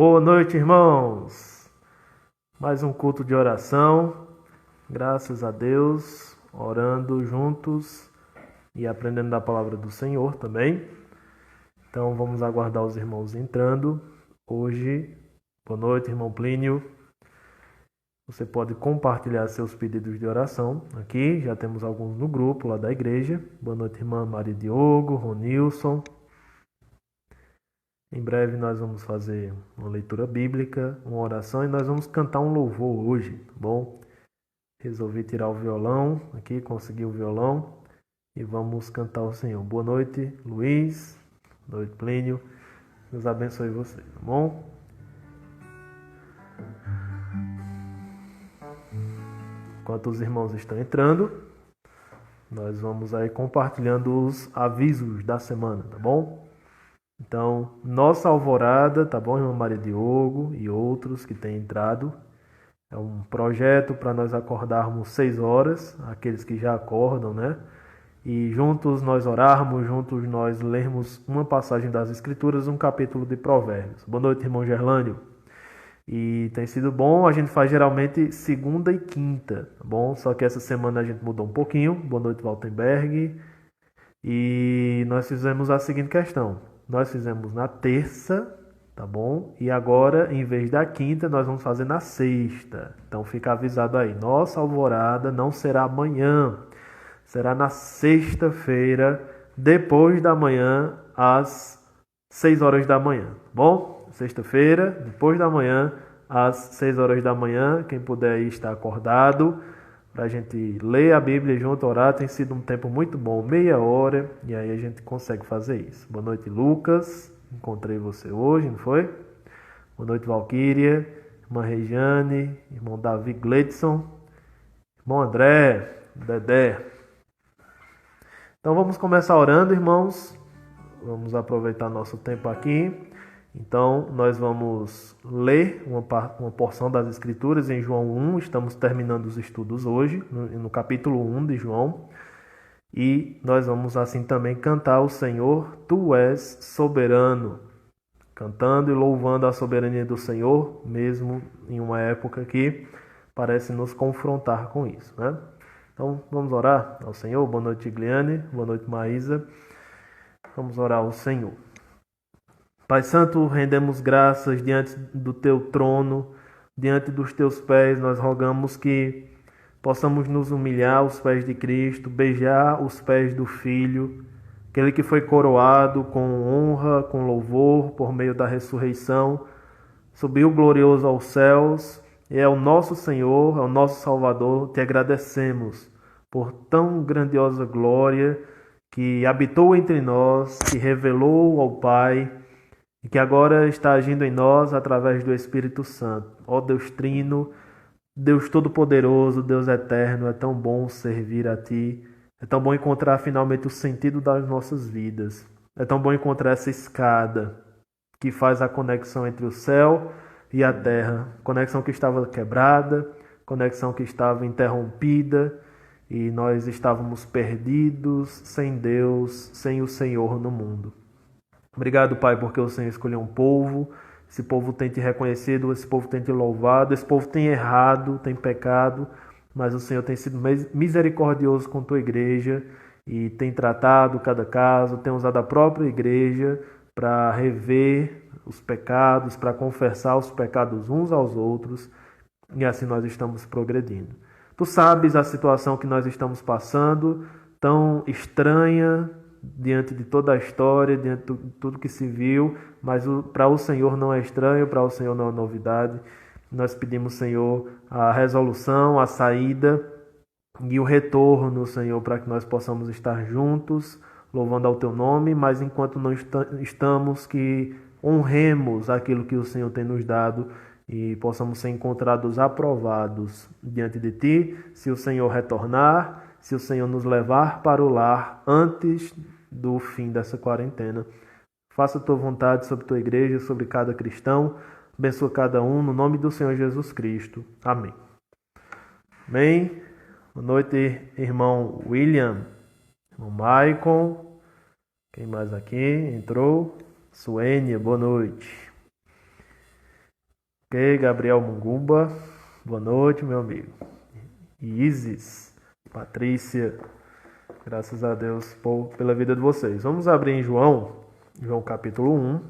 Boa noite, irmãos. Mais um culto de oração. Graças a Deus, orando juntos e aprendendo da palavra do Senhor também. Então vamos aguardar os irmãos entrando. Hoje, boa noite, irmão Plínio. Você pode compartilhar seus pedidos de oração aqui. Já temos alguns no grupo lá da igreja. Boa noite, irmã Maria Diogo, Ronilson. Em breve nós vamos fazer uma leitura bíblica, uma oração e nós vamos cantar um louvor hoje, tá bom? Resolvi tirar o violão aqui, consegui o violão e vamos cantar ao Senhor. Boa noite, Luiz. Boa noite, Plínio. Deus abençoe você, tá bom? Enquanto os irmãos estão entrando, nós vamos aí compartilhando os avisos da semana, tá bom? Então, nossa alvorada, tá bom, irmã Maria Diogo e outros que têm entrado. É um projeto para nós acordarmos 6 horas, aqueles que já acordam, né? E juntos nós orarmos, juntos nós lermos uma passagem das Escrituras, um capítulo de Provérbios. Boa noite, irmão Gerlânio. E tem sido bom, a gente faz geralmente segunda e quinta, tá bom? Só que essa semana a gente mudou um pouquinho. Boa noite, Waltenberg. E nós fizemos a seguinte questão. Nós fizemos na terça, tá bom? E agora, em vez da quinta, nós vamos fazer na sexta. Então fica avisado aí. Nossa alvorada não será amanhã. Será na sexta-feira, depois da manhã, às 6 horas da manhã, tá bom? Sexta-feira, depois da manhã, às 6 horas da manhã. Quem puder aí estar acordado, para a gente ler a Bíblia junto, orar, tem sido um tempo muito bom, meia hora, e aí a gente consegue fazer isso. Boa noite, Lucas, encontrei você hoje, não foi? Boa noite, Valquíria, irmã Regiane, irmão Davi Gleidson, irmão André, Dedé. Então vamos começar orando, irmãos, vamos aproveitar nosso tempo aqui. Então, nós vamos ler uma porção das Escrituras em João 1. Estamos terminando os estudos hoje, no capítulo 1 de João. E nós vamos assim também cantar o Senhor, Tu és soberano. Cantando e louvando a soberania do Senhor, mesmo em uma época que parece nos confrontar com isso, né? Então, vamos orar ao Senhor. Boa noite, Gliane. Boa noite, Maísa. Vamos orar ao Senhor. Pai Santo, rendemos graças diante do Teu trono, diante dos Teus pés. Nós rogamos que possamos nos humilhar aos pés de Cristo, beijar os pés do Filho, aquele que foi coroado com honra, com louvor, por meio da ressurreição, subiu glorioso aos céus, e é o nosso Senhor, é o nosso Salvador. Te agradecemos por tão grandiosa glória que habitou entre nós, que revelou ao Pai, e que agora está agindo em nós através do Espírito Santo. Ó Deus Trino, Deus Todo-Poderoso, Deus Eterno, é tão bom servir a Ti, é tão bom encontrar finalmente o sentido das nossas vidas, é tão bom encontrar essa escada que faz a conexão entre o céu e a terra, conexão que estava quebrada, conexão que estava interrompida, e nós estávamos perdidos, sem Deus, sem o Senhor no mundo. Obrigado, Pai, porque o Senhor escolheu um povo, esse povo tem te reconhecido, esse povo tem te louvado, esse povo tem errado, tem pecado, mas o Senhor tem sido misericordioso com tua igreja e tem tratado cada caso, tem usado a própria igreja para rever os pecados, para confessar os pecados uns aos outros, e assim nós estamos progredindo. Tu sabes a situação que nós estamos passando, tão estranha, diante de toda a história, diante de tudo que se viu, mas para o Senhor não é estranho, para o Senhor não é novidade. Nós pedimos, Senhor, a resolução, a saída e o retorno, Senhor, para que nós possamos estar juntos, louvando ao Teu nome, mas enquanto não estamos, que honremos aquilo que o Senhor tem nos dado e possamos ser encontrados aprovados diante de Ti, se o Senhor retornar, se o Senhor nos levar para o lar antes do fim dessa quarentena. Faça a Tua vontade sobre a Tua igreja, sobre cada cristão. Abençoa cada um, no nome do Senhor Jesus Cristo. Amém. Amém. Boa noite, irmão William, irmão Maicon. Quem mais aqui entrou? Suênia, boa noite. Ok, Gabriel Munguba, boa noite, meu amigo. Isis, Patrícia, graças a Deus pela vida de vocês. Vamos abrir em João capítulo 1.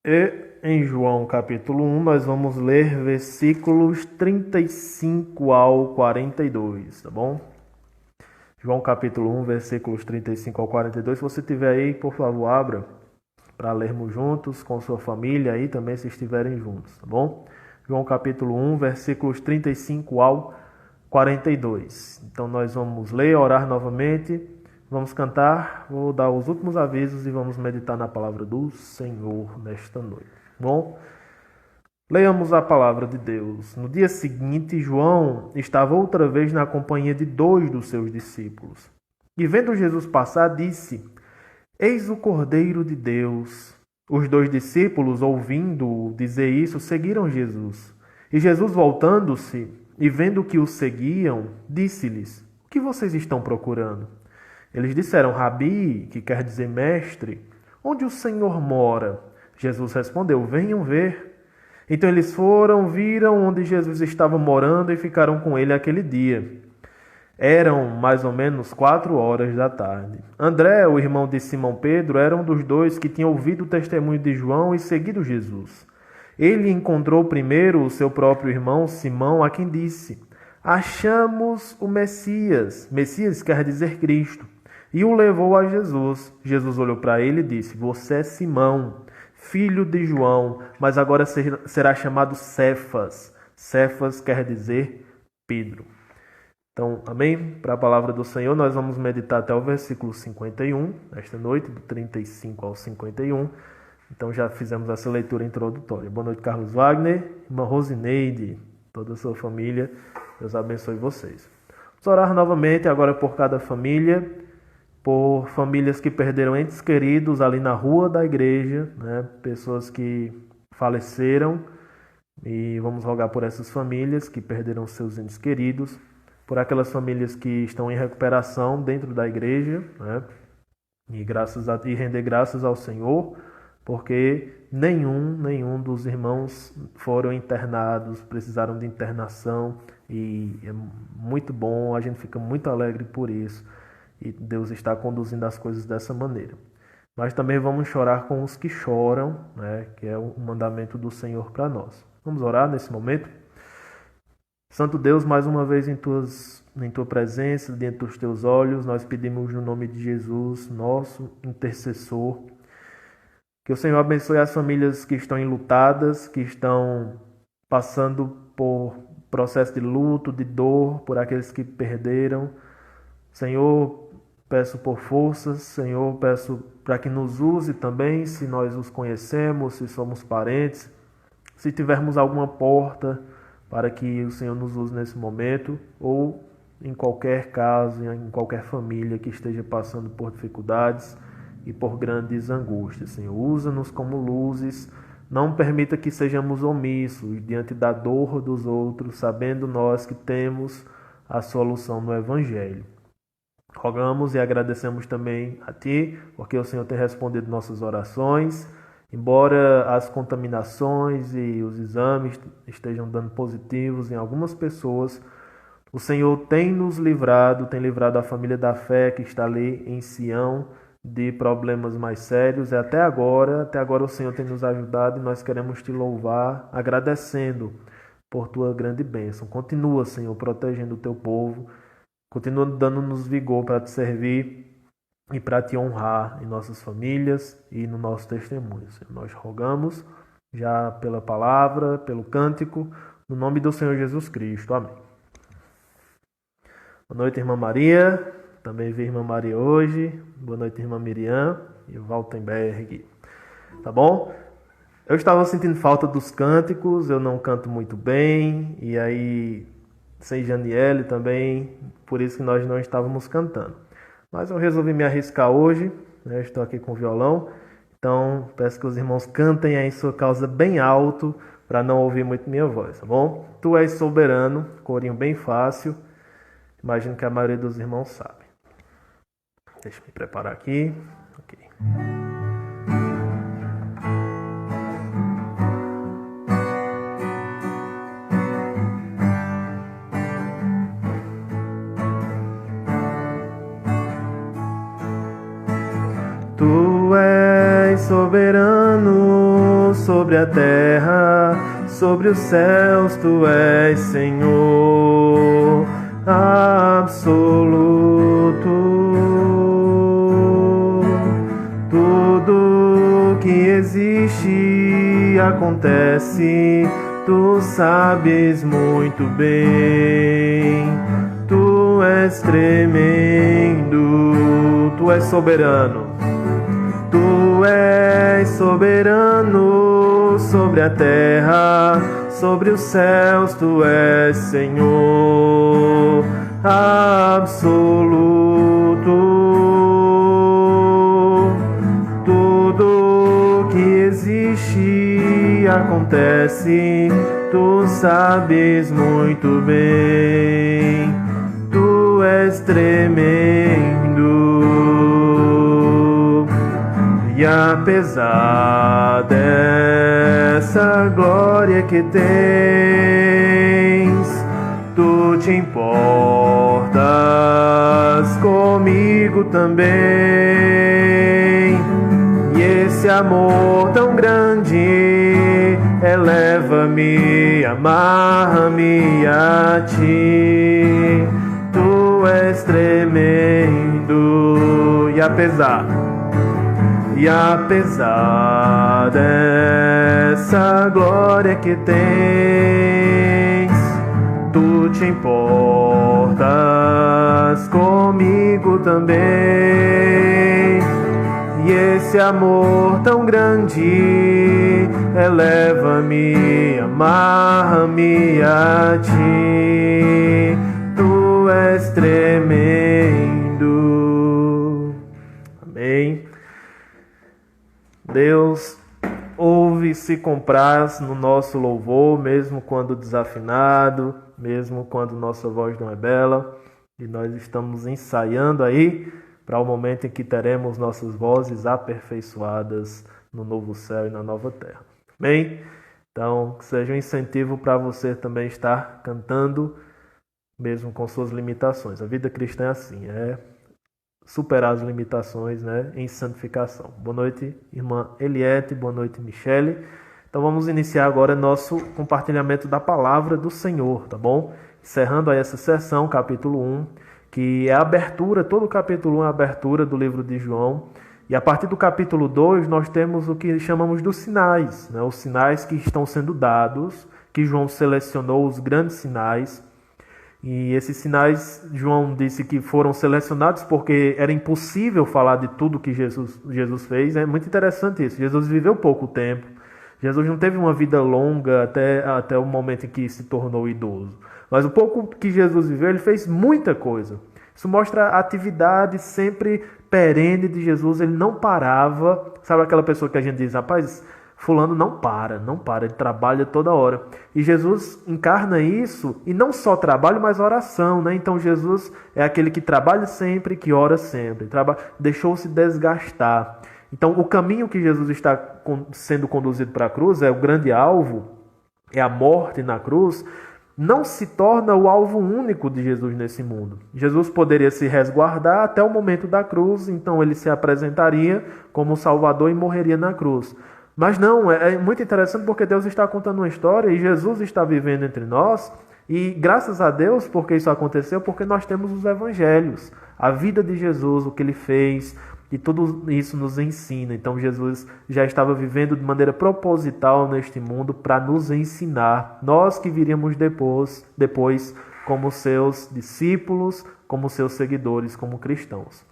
E em João capítulo 1 nós vamos ler versículos 35 ao 42, tá bom? João capítulo 1, versículos 35 ao 42. Se você tiver aí, por favor, abra para lermos juntos com sua família aí também, se estiverem juntos, tá bom? João capítulo 1, versículos 35 ao 42. Então nós vamos ler, orar novamente, vamos cantar, vou dar os últimos avisos e vamos meditar na palavra do Senhor nesta noite. Bom, leiamos a palavra de Deus. No dia seguinte, João estava outra vez na companhia de 2 dos seus discípulos. E vendo Jesus passar, disse: Eis o Cordeiro de Deus. Os 2 discípulos, ouvindo-o dizer isso, seguiram Jesus. E Jesus, voltando-se e vendo que o seguiam, disse-lhes: O que vocês estão procurando? Eles disseram: Rabi, que quer dizer mestre, onde o Senhor mora? Jesus respondeu: Venham ver. Então eles foram, viram onde Jesus estava morando e ficaram com ele aquele dia. Eram mais ou menos 4 horas da tarde. André, o irmão de Simão Pedro, era um dos 2 que tinha ouvido o testemunho de João e seguido Jesus. Ele encontrou primeiro o seu próprio irmão Simão, a quem disse: Achamos o Messias. Messias quer dizer Cristo. E o levou a Jesus. Jesus olhou para ele e disse: Você é Simão, filho de João, mas agora será chamado Cefas. Cefas quer dizer Pedro. Então, amém? Para a palavra do Senhor, nós vamos meditar até o versículo 51, esta noite, do 35 ao 51. Então, já fizemos essa leitura introdutória. Boa noite, Carlos Wagner, irmã Rosineide, toda a sua família. Deus abençoe vocês. Vamos orar novamente agora por cada família, por famílias que perderam entes queridos ali na rua da igreja, né? Pessoas que faleceram. E vamos rogar por essas famílias que perderam seus entes queridos, por aquelas famílias que estão em recuperação dentro da igreja, né? E render graças ao Senhor, porque nenhum dos irmãos foram internados, precisaram de internação, e é muito bom, a gente fica muito alegre por isso, e Deus está conduzindo as coisas dessa maneira. Mas também vamos chorar com os que choram, né? Que é o mandamento do Senhor para nós. Vamos orar nesse momento? Santo Deus, mais uma vez em tua presença, diante dos teus olhos, nós pedimos no nome de Jesus, nosso intercessor, que o Senhor abençoe as famílias que estão enlutadas, que estão passando por processo de luto, de dor, por aqueles que perderam. Senhor, peço por forças, Senhor, peço para que nos use também, se nós os conhecemos, se somos parentes, se tivermos alguma porta para que o Senhor nos use nesse momento, ou em qualquer caso, em qualquer família que esteja passando por dificuldades e por grandes angústias. Senhor, usa-nos como luzes, não permita que sejamos omissos diante da dor dos outros, sabendo nós que temos a solução no Evangelho. Rogamos e agradecemos também a Ti, porque o Senhor tem respondido nossas orações. Embora as contaminações e os exames estejam dando positivos em algumas pessoas, o Senhor tem nos livrado, tem livrado a família da fé que está ali em Sião de problemas mais sérios. E até agora o Senhor tem nos ajudado e nós queremos Te louvar, agradecendo por Tua grande bênção. Continua, Senhor, protegendo o Teu povo, continua dando-nos vigor para Te servir e para Te honrar em nossas famílias e no nosso testemunho. Senhor, nós rogamos já pela palavra, pelo cântico, no nome do Senhor Jesus Cristo. Amém. Boa noite, irmã Maria. Também vi a irmã Maria hoje. Boa noite, irmã Miriam e Waltenberg. Tá bom? Eu estava sentindo falta dos cânticos, eu não canto muito bem, e aí sem Janiele também, por isso que nós não estávamos cantando. Mas eu resolvi me arriscar hoje, né? Estou aqui com o violão, então peço que os irmãos cantem aí sua causa bem alto, para não ouvir muito minha voz, tá bom? Tu és soberano, corinho bem fácil, imagino que a maioria dos irmãos sabe. Deixa eu me preparar aqui. Ok. és soberano sobre a terra, sobre os céus, tu és Senhor absoluto. Tudo que existe acontece, tu sabes muito bem. Tu és tremendo, tu és soberano. Tu és soberano sobre a terra, sobre os céus, tu és Senhor absoluto. Tudo que existe acontece, tu sabes muito bem. Tu és tremendo. E apesar dessa glória que tens, tu te importas comigo também. E esse amor tão grande eleva-me, amarra-me a ti. Tu és tremendo. E apesar dessa glória que tens, tu te importas comigo também. E esse amor tão grande eleva-me, amarra-me a ti. Tu és tremendo. Amém. Deus ouve e se compraz no nosso louvor, mesmo quando desafinado, mesmo quando nossa voz não é bela. E nós estamos ensaiando aí para o momento em que teremos nossas vozes aperfeiçoadas no novo céu e na nova terra. Amém? Então, que seja um incentivo para você também estar cantando, mesmo com suas limitações. A vida cristã é assim, é superar as limitações, né, em santificação. Boa noite, irmã Eliette, boa noite, Michele. Então vamos iniciar agora nosso compartilhamento da palavra do Senhor, tá bom? Encerrando aí essa sessão, capítulo 1, que é a abertura, todo o capítulo 1 é a abertura do livro de João. E a partir do capítulo 2 nós temos o que chamamos dos sinais, né, os sinais que estão sendo dados, que João selecionou, os grandes sinais. E esses sinais, João disse que foram selecionados porque era impossível falar de tudo que Jesus fez. É muito interessante isso. Jesus viveu pouco tempo. Jesus não teve uma vida longa até o momento em que se tornou idoso. Mas o pouco que Jesus viveu, ele fez muita coisa. Isso mostra a atividade sempre perene de Jesus. Ele não parava. Sabe aquela pessoa que a gente diz, rapaz, fulano não para, ele trabalha toda hora. E Jesus encarna isso, e não só trabalho, mas oração, né? Então Jesus é aquele que trabalha sempre, que ora sempre, deixou-se desgastar. Então o caminho que Jesus está sendo conduzido para a cruz, é o grande alvo, é a morte na cruz, não se torna o alvo único de Jesus nesse mundo. Jesus poderia se resguardar até o momento da cruz, então ele se apresentaria como Salvador e morreria na cruz. Mas não, é muito interessante porque Deus está contando uma história e Jesus está vivendo entre nós. E graças a Deus, porque isso aconteceu, porque nós temos os evangelhos, a vida de Jesus, o que ele fez, e tudo isso nos ensina. Então Jesus já estava vivendo de maneira proposital neste mundo para nos ensinar, nós que viríamos depois como seus discípulos, como seus seguidores, como cristãos.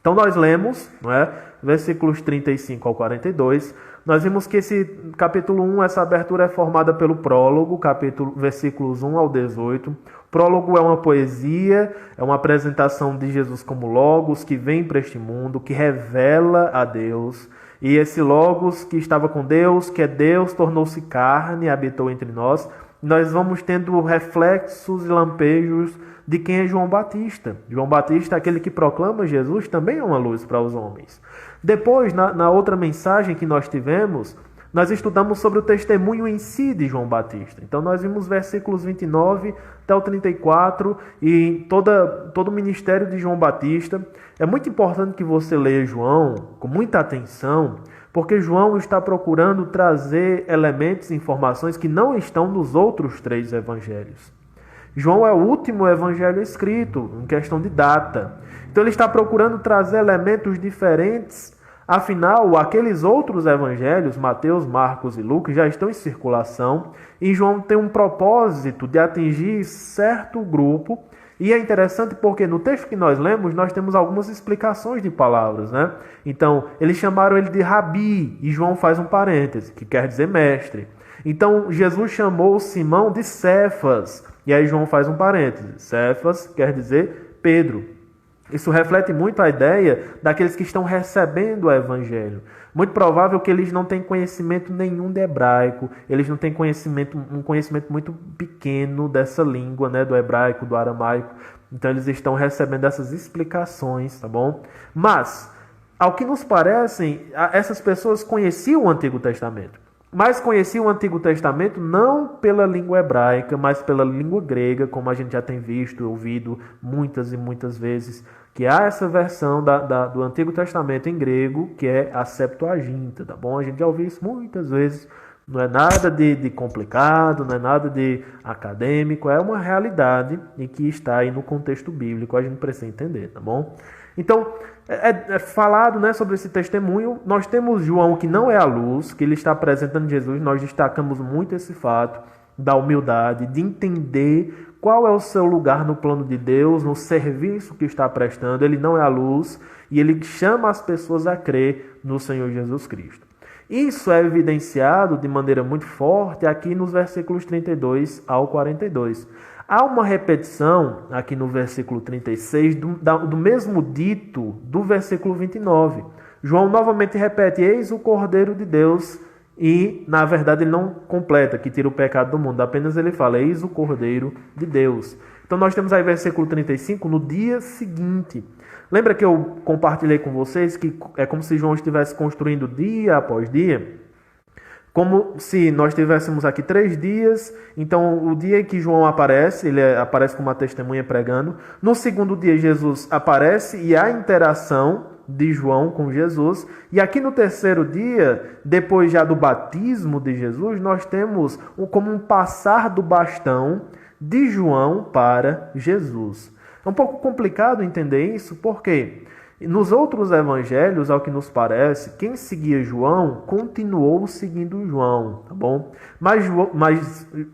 Então nós lemos, não é, versículos 35 ao 42, nós vimos que esse capítulo 1, essa abertura é formada pelo prólogo, versículos 1 ao 18. O prólogo é uma poesia, é uma apresentação de Jesus como Logos, que vem para este mundo, que revela a Deus. E esse Logos que estava com Deus, que é Deus, tornou-se carne e habitou entre nós. Nós vamos tendo reflexos e lampejos de quem é João Batista. João Batista, aquele que proclama Jesus, também é uma luz para os homens. Depois, na outra mensagem que nós tivemos, nós estudamos sobre o testemunho em si de João Batista. Então nós vimos versículos 29 até o 34 e todo o ministério de João Batista. É muito importante que você leia João com muita atenção, porque João está procurando trazer elementos e informações que não estão nos outros 3 evangelhos. João é o último evangelho escrito, em questão de data. Então ele está procurando trazer elementos diferentes. Afinal, aqueles outros evangelhos, Mateus, Marcos e Lucas, já estão em circulação. E João tem um propósito de atingir certo grupo. E é interessante porque no texto que nós lemos, nós temos algumas explicações de palavras, né? Então, eles chamaram ele de Rabi, e João faz um parêntese, que quer dizer mestre. Então, Jesus chamou Simão de Cefas, e aí João faz um parêntese. Cefas quer dizer Pedro. Isso reflete muito a ideia daqueles que estão recebendo o evangelho. Muito provável que eles não têm conhecimento nenhum de hebraico, eles não têm um conhecimento muito pequeno dessa língua, né, do hebraico, do aramaico. Então eles estão recebendo essas explicações, tá bom? Mas, ao que nos parece, essas pessoas conheciam o Antigo Testamento. Mas conheciam o Antigo Testamento não pela língua hebraica, mas pela língua grega, como a gente já tem visto e ouvido muitas e muitas vezes, que há essa versão do Antigo Testamento em grego, que é a Septuaginta, tá bom? A gente já ouviu isso muitas vezes, não é nada de complicado, não é nada de acadêmico, é uma realidade e que está aí no contexto bíblico, a gente precisa entender, tá bom? Então, é falado, né, sobre esse testemunho. Nós temos João, que não é a luz, que ele está apresentando Jesus. Nós destacamos muito esse fato da humildade, de entender qual é o seu lugar no plano de Deus, no serviço que está prestando. Ele não é a luz e ele chama as pessoas a crer no Senhor Jesus Cristo. Isso é evidenciado de maneira muito forte aqui nos versículos 32 ao 42. Há uma repetição aqui no versículo 36 do mesmo dito do versículo 29. João novamente repete: eis o Cordeiro de Deus, e na verdade ele não completa, que tira o pecado do mundo, apenas ele fala: eis o Cordeiro de Deus. Então nós temos aí versículo 35, no dia seguinte. Lembra que eu compartilhei com vocês que é como se João estivesse construindo dia após dia? Como se nós tivéssemos aqui 3 dias, então o dia que João aparece, ele aparece como uma testemunha pregando. No segundo dia Jesus aparece e há interação de João com Jesus. E aqui no terceiro dia, depois já do batismo de Jesus, nós temos como um passar do bastão de João para Jesus. É um pouco complicado entender isso, porque nos outros evangelhos, ao que nos parece, quem seguia João continuou seguindo João, tá bom? Mas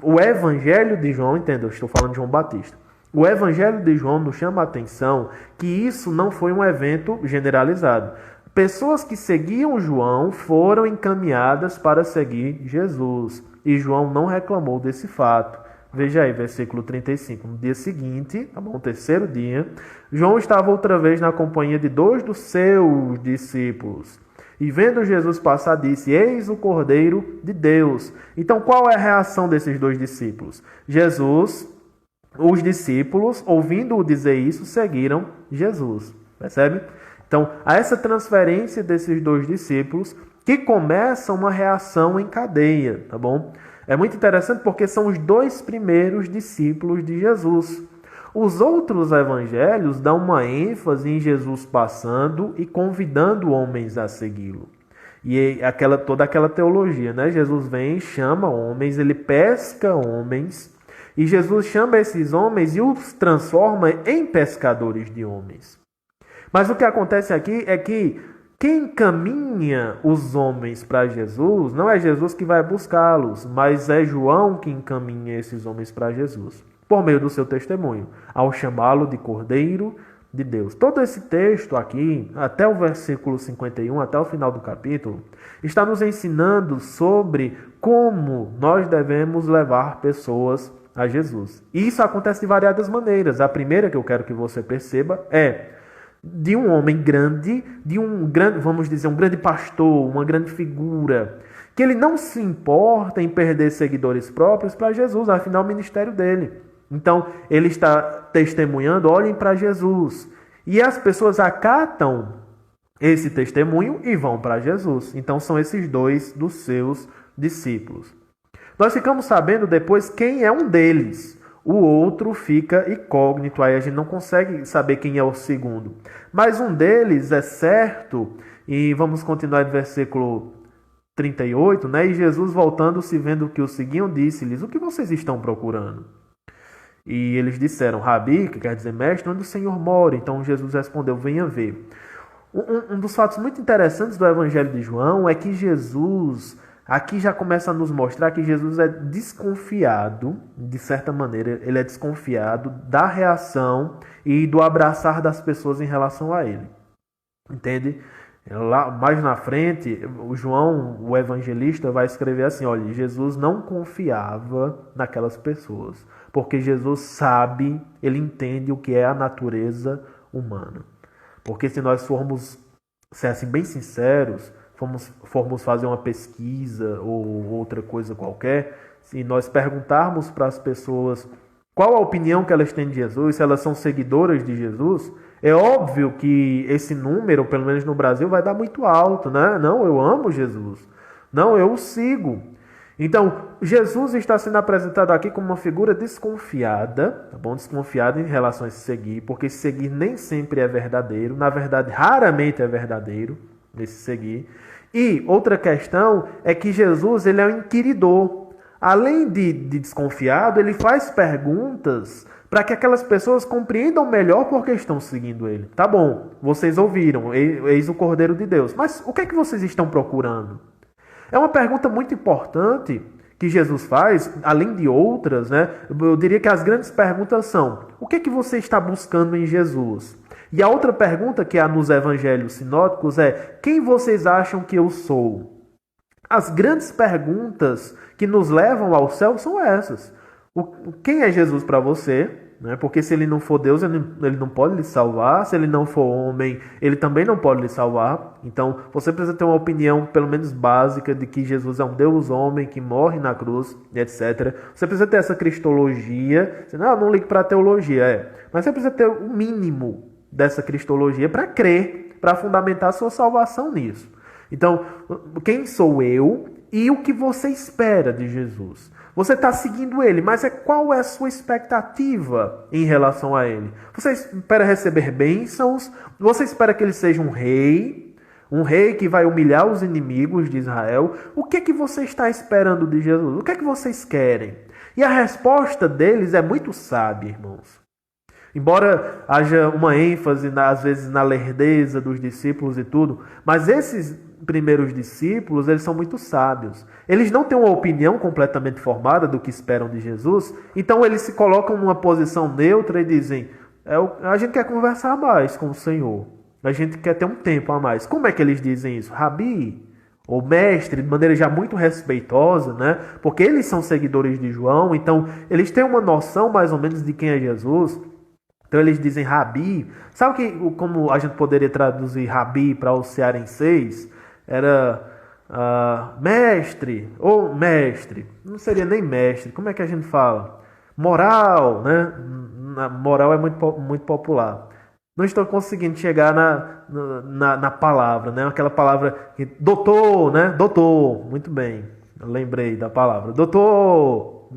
o evangelho de João, entenda, eu estou falando de João Batista. O evangelho de João nos chama a atenção que isso não foi um evento generalizado. Pessoas que seguiam João foram encaminhadas para seguir Jesus. E João não reclamou desse fato. Veja aí, versículo 35. No dia seguinte, tá bom, terceiro dia, João estava outra vez na companhia de 2 dos seus discípulos. E vendo Jesus passar, disse: eis o Cordeiro de Deus. Então, qual é a reação desses 2 discípulos? Os discípulos, ouvindo-o dizer isso, seguiram Jesus. Percebe? Então, há essa transferência desses 2 discípulos que começa uma reação em cadeia, tá bom? É muito interessante porque são os 2 primeiros discípulos de Jesus. Os outros evangelhos dão uma ênfase em Jesus passando e convidando homens a segui-lo. E toda aquela teologia, né? Jesus vem, chama homens, ele pesca homens, e Jesus chama esses homens e os transforma em pescadores de homens. Mas o que acontece aqui é que quem encaminha os homens para Jesus não é Jesus que vai buscá-los, mas é João que encaminha esses homens para Jesus, por meio do seu testemunho, ao chamá-lo de Cordeiro de Deus. Todo esse texto aqui, até o versículo 51, até o final do capítulo, está nos ensinando sobre como nós devemos levar pessoas a Jesus. E isso acontece de variadas maneiras. A primeira que eu quero que você perceba é de um homem grande, vamos dizer, um grande pastor, uma grande figura, que ele não se importa em perder seguidores próprios para Jesus, afinal o ministério dele. Então, ele está testemunhando: olhem para Jesus. E as pessoas acatam esse testemunho e vão para Jesus. Então são esses dois dos seus discípulos. Nós ficamos sabendo depois quem é um deles. O outro fica incógnito, aí a gente não consegue saber quem é o segundo. Mas um deles é certo, e vamos continuar no versículo 38, né? E Jesus, voltando-se, vendo que o seguiam, disse-lhes: o que vocês estão procurando? E eles disseram: Rabi, que quer dizer mestre, onde o Senhor mora? Então Jesus respondeu: venha ver. Um dos fatos muito interessantes do Evangelho de João é que Jesus, aqui já começa a nos mostrar que Jesus é desconfiado, de certa maneira, ele é desconfiado da reação e do abraçar das pessoas em relação a ele. Entende? Lá mais na frente, o João, o evangelista, vai escrever assim: olha, Jesus não confiava naquelas pessoas, porque Jesus sabe, ele entende o que é a natureza humana. Porque se nós formos, ser assim, bem sinceros, formos fazer uma pesquisa ou outra coisa qualquer, se nós perguntarmos para as pessoas qual a opinião que elas têm de Jesus, se elas são seguidoras de Jesus, é óbvio que esse número, pelo menos no Brasil, vai dar muito alto, né? Não, eu amo Jesus. Não, eu o sigo. Então, Jesus está sendo apresentado aqui como uma figura desconfiada, tá bom? Desconfiada em relação a se seguir, porque seguir nem sempre é verdadeiro. Na verdade, raramente é verdadeiro esse seguir. E outra questão é que Jesus, ele é um inquiridor. Além de desconfiado, ele faz perguntas para que aquelas pessoas compreendam melhor por que estão seguindo ele. Tá bom, vocês ouviram, eis o Cordeiro de Deus. Mas o que é que vocês estão procurando? É uma pergunta muito importante que Jesus faz, além de outras, né? Eu diria que as grandes perguntas são: o que é que você está buscando em Jesus? E a outra pergunta, que há nos evangelhos sinóticos, é: quem vocês acham que eu sou? As grandes perguntas que nos levam ao céu são essas. Quem é Jesus para você? Porque se ele não for Deus, ele não pode lhe salvar. Se ele não for homem, ele também não pode lhe salvar. Então, você precisa ter uma opinião, pelo menos básica, de que Jesus é um Deus homem, que morre na cruz, etc. Você precisa ter essa cristologia. Você não ligue para a teologia, mas você precisa ter o mínimo dessa cristologia para crer, para fundamentar a sua salvação nisso. Então, quem sou eu e o que você espera de Jesus? Você está seguindo ele, mas qual é a sua expectativa em relação a ele? Você espera receber bênçãos? Você espera que ele seja um rei que vai humilhar os inimigos de Israel? O que é que você está esperando de Jesus? O que é que vocês querem? E a resposta deles é muito sábia, irmãos. Embora haja uma ênfase, às vezes, na lerdeza dos discípulos e tudo, mas esses primeiros discípulos, eles são muito sábios. Eles não têm uma opinião completamente formada do que esperam de Jesus, então eles se colocam numa posição neutra e dizem: a gente quer conversar mais com o Senhor, a gente quer ter um tempo a mais. Como é que eles dizem isso? Rabi, ou mestre, de maneira já muito respeitosa, né? Porque eles são seguidores de João, então eles têm uma noção mais ou menos de quem é Jesus. Então eles dizem Rabi. Sabe como a gente poderia traduzir Rabi para os cearenseis? Era mestre ou mestre. Não seria nem mestre. Como é que a gente fala? Moral, né? Moral é muito popular. Não estou conseguindo chegar na palavra, né? Aquela palavra doutor, né? Doutor. Muito bem. Eu lembrei da palavra. Doutor,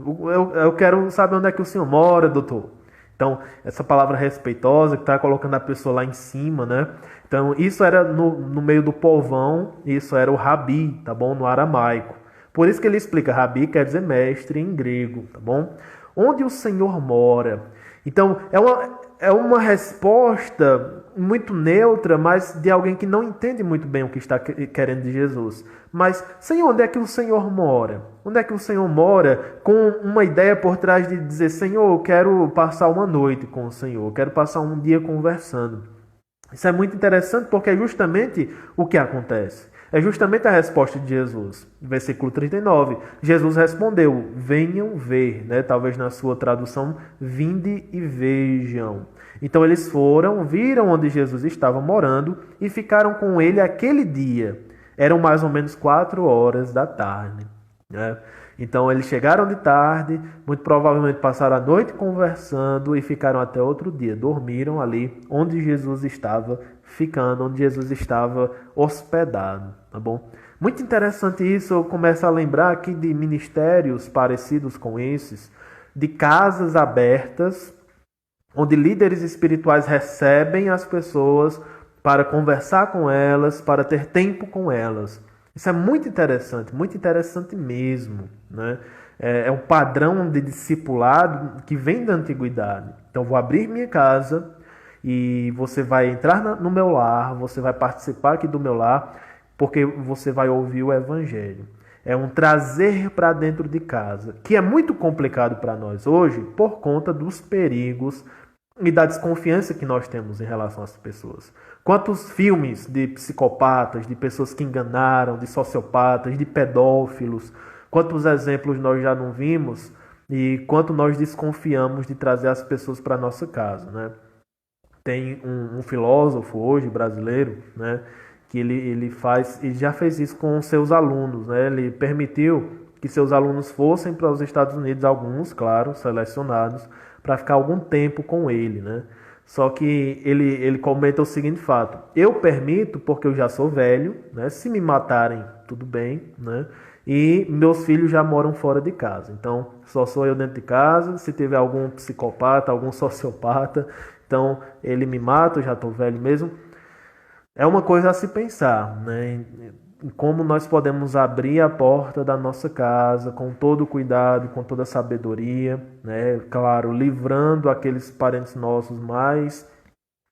eu quero saber onde é que o senhor mora, doutor. Então, essa palavra respeitosa, que está colocando a pessoa lá em cima, né? Então, isso era no meio do povão, isso era o rabi, tá bom? No aramaico. Por isso que ele explica, rabi quer dizer mestre em grego, tá bom? Onde o Senhor mora. Então, é uma resposta muito neutra, mas de alguém que não entende muito bem o que está querendo de Jesus. Mas, Senhor, onde é que o Senhor mora? Onde é que o Senhor mora? Com uma ideia por trás de dizer: Senhor, eu quero passar uma noite com o Senhor, eu quero passar um dia conversando. Isso é muito interessante porque é justamente o que acontece. É justamente a resposta de Jesus. Versículo 39. Jesus respondeu: venham ver, né? Talvez na sua tradução, vinde e vejam. Então eles viram onde Jesus estava morando e ficaram com ele aquele dia. Eram mais ou menos 4 horas da tarde, né? Então eles chegaram de tarde, muito provavelmente passaram a noite conversando e ficaram até outro dia. Dormiram ali onde Jesus estava ficando onde Jesus estava hospedado, tá bom? Muito interessante isso, eu começo a lembrar aqui de ministérios parecidos com esses, de casas abertas, onde líderes espirituais recebem as pessoas para conversar com elas, para ter tempo com elas. Isso é muito interessante mesmo, né? É um padrão de discipulado que vem da antiguidade. Então, vou abrir minha casa e você vai entrar no meu lar, você vai participar aqui do meu lar, porque você vai ouvir o Evangelho. É um trazer para dentro de casa, que é muito complicado para nós hoje por conta dos perigos e da desconfiança que nós temos em relação às pessoas. Quantos filmes de psicopatas, de pessoas que enganaram, de sociopatas, de pedófilos, quantos exemplos nós já não vimos e quanto nós desconfiamos de trazer as pessoas para a nossa casa, né? Tem um filósofo hoje brasileiro, né, que ele já fez isso com seus alunos, né? Ele permitiu que seus alunos fossem para os Estados Unidos, alguns, claro, selecionados, para ficar algum tempo com ele, né? Só que ele comenta o seguinte fato: eu permito porque eu já sou velho, né? Se me matarem, tudo bem, né? E meus filhos já moram fora de casa, então só sou eu dentro de casa. Se tiver algum psicopata, algum sociopata, então ele me mata, eu já estou velho mesmo. É uma coisa a se pensar, né? Como nós podemos abrir a porta da nossa casa com todo o cuidado, com toda a sabedoria, né? Claro, livrando aqueles parentes nossos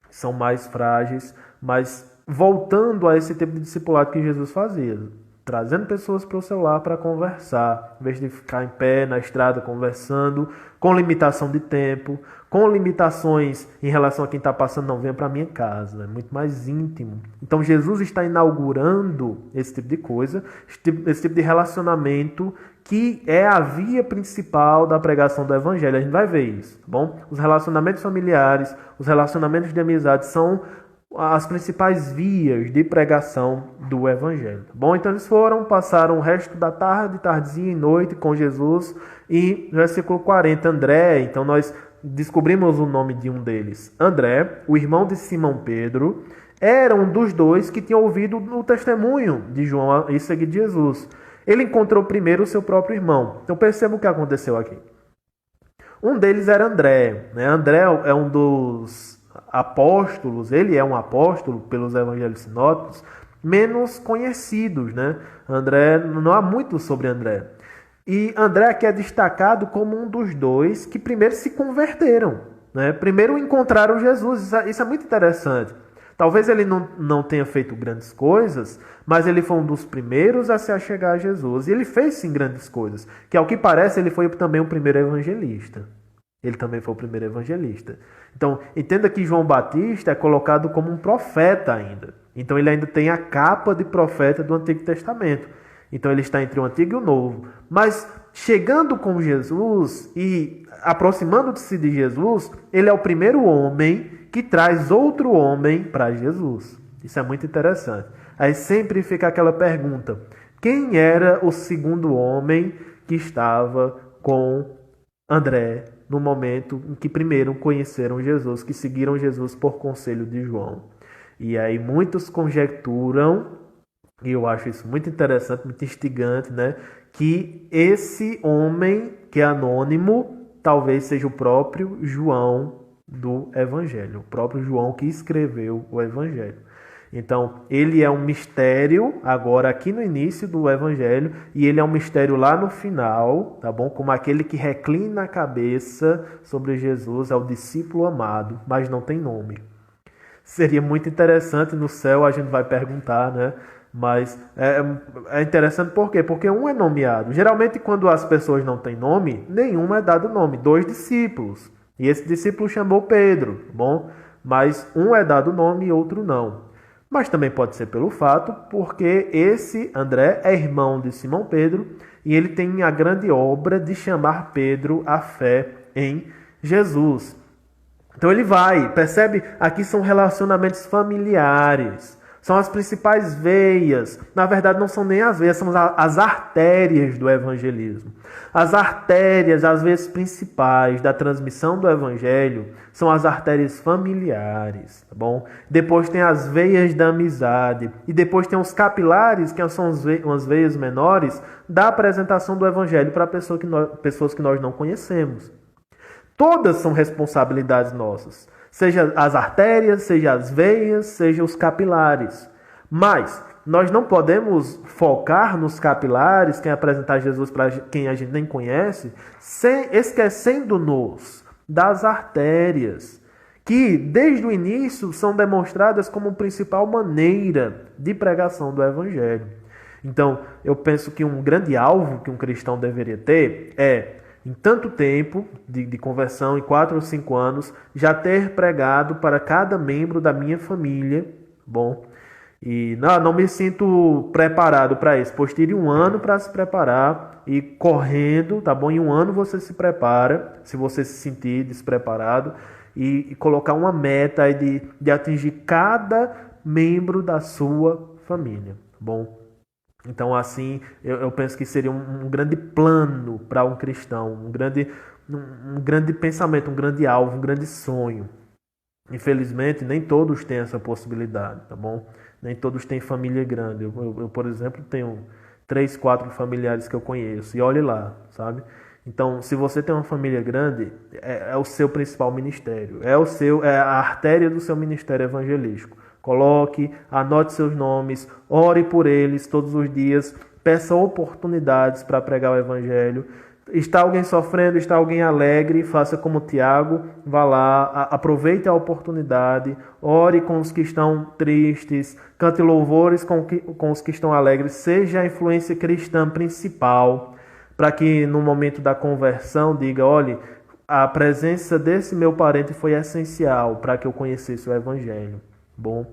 são mais frágeis, mas voltando a esse tipo de discipulado que Jesus fazia, trazendo pessoas para o seu lar para conversar, em vez de ficar em pé na estrada conversando, com limitação de tempo, com limitações em relação a quem está passando, não, venha para a minha casa, é muito mais íntimo. Então Jesus está inaugurando esse tipo de coisa, esse tipo de relacionamento, que é a via principal da pregação do Evangelho. A gente vai ver isso, tá bom? Os relacionamentos familiares, os relacionamentos de amizade são as principais vias de pregação do Evangelho, tá bom? Então eles passaram o resto da tarde, tardezinha e noite com Jesus. E no versículo 40, André, então nós descobrimos o nome de um deles. André, o irmão de Simão Pedro, era um dos dois que tinha ouvido o testemunho de João e seguido Jesus. Ele encontrou primeiro o seu próprio irmão. Então perceba o que aconteceu aqui. Um deles era André, né? André é um dos apóstolos, ele é um apóstolo pelos evangelhos sinóticos menos conhecidos, né? André, não há muito sobre André. E André aqui é destacado como um dos dois que primeiro se converteram, né? Primeiro encontraram Jesus. Isso é muito interessante. Talvez ele não tenha feito grandes coisas, mas ele foi um dos primeiros a se achegar a Jesus. E ele fez sim grandes coisas, que ao que parece ele foi também o primeiro evangelista. Ele também foi o primeiro evangelista. Então, entenda que João Batista é colocado como um profeta ainda. Então, ele ainda tem a capa de profeta do Antigo Testamento. Então, ele está entre o Antigo e o Novo. Mas, chegando com Jesus e aproximando-se de Jesus, ele é o primeiro homem que traz outro homem para Jesus. Isso é muito interessante. Aí sempre fica aquela pergunta: quem era o segundo homem que estava com André no momento em que primeiro conheceram Jesus, que seguiram Jesus por conselho de João? E aí muitos conjecturam, e eu acho isso muito interessante, muito instigante, né, que esse homem que é anônimo talvez seja o próprio João do Evangelho, o próprio João que escreveu o Evangelho. Então, ele é um mistério agora aqui no início do Evangelho, e ele é um mistério lá no final, tá bom? Como aquele que reclina a cabeça sobre Jesus, é o discípulo amado, mas não tem nome. Seria muito interessante no céu, a gente vai perguntar, né? Mas é interessante por quê? Porque um é nomeado. Geralmente, quando as pessoas não têm nome, nenhum é dado nome. 2 discípulos. E esse discípulo chamou Pedro, bom? Mas um é dado nome e outro não. Mas também pode ser pelo fato, porque esse André é irmão de Simão Pedro e ele tem a grande obra de chamar Pedro à fé em Jesus. Então ele vai, percebe? Aqui são relacionamentos familiares. São as principais veias. Na verdade, não são nem as veias, são as artérias do evangelismo. As artérias, as veias principais da transmissão do evangelho são as artérias familiares, tá bom? Depois tem as veias da amizade. E depois tem os capilares, que são umas veias menores, da apresentação do evangelho para pessoas que nós não conhecemos. Todas são responsabilidades nossas. Seja as artérias, seja as veias, seja os capilares. Mas nós não podemos focar nos capilares, quem apresentar Jesus para quem a gente nem conhece, esquecendo-nos das artérias, que desde o início são demonstradas como principal maneira de pregação do Evangelho. Então, eu penso que um grande alvo que um cristão deveria ter é, em tanto tempo de conversão, em 4 ou 5 anos, já ter pregado para cada membro da minha família, bom, e não me sinto preparado para isso, pois tire 1 ano para se preparar e correndo, tá bom? Em 1 ano você se prepara, se você se sentir despreparado, e colocar uma meta aí de atingir cada membro da sua família, tá bom? Então, assim, eu penso que seria um grande plano para um cristão, um grande pensamento, um grande alvo, um grande sonho. Infelizmente, nem todos têm essa possibilidade, tá bom? Nem todos têm família grande. Eu, por exemplo, tenho 3, 4 familiares que eu conheço, e olhe lá, sabe? Então, se você tem uma família grande, é o seu principal ministério, é a artéria do seu ministério evangelístico. Coloque, anote seus nomes, ore por eles todos os dias, peça oportunidades para pregar o Evangelho. Está alguém sofrendo, está alguém alegre, faça como Tiago, vá lá, aproveite a oportunidade, ore com os que estão tristes, cante louvores com os que estão alegres, seja a influência cristã principal, para que no momento da conversão diga, olhe, a presença desse meu parente foi essencial para que eu conhecesse o Evangelho. Bom,